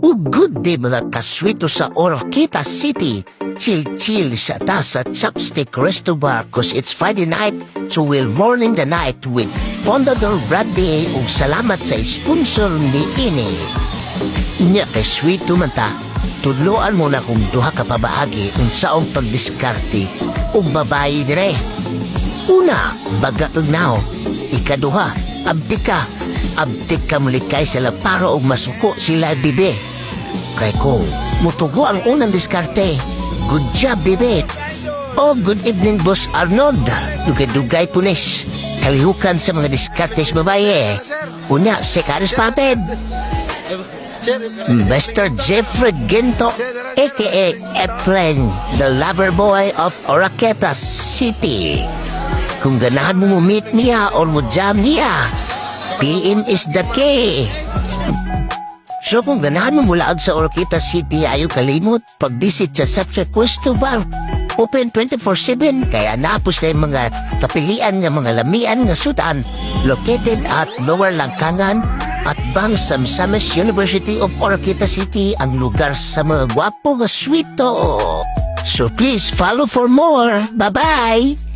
Ugod di mga kaswito sa Oroqueta City. Chill sa sa Chopstick Resto Bar cause it's Friday night, so we'll morning the night with Fondador Bradley ug salamat sa sponsor ni Ini. Nya kay swito man ta, tudloan mo na kung duha ka pabaagi unsaong pagdiskarte ug babayi dire. Una, baga tugnaw. Ikaduha, abdik ka mulikay sila para og masuko sila bibe. Kay kung mutugo ang unang diskarte, good job, bibe. Oh, good evening, Boss Arnold. Dugay-dugay punis. Kalihukan sa mga diskartes babae. Una, sekaris pated. Mr. Jeffrey Ginto, a.k.a. Efren, the lover boy of Oroqueta City. Kung ganahan mo meet niya or mo jam niya, PN is the key. So kung ganahan mo mulaag sa Oroqueta City, ayaw kalimot pag-visit sa Subject Resto Bar. Open 24/7, kaya napos na yung mga kapilian ng mga lamian nga sudan located at Lower Langkangan at Bang Samsames University of Oroqueta City, ang lugar sa mga gwapo nga swito. So please follow for more. Bye-bye!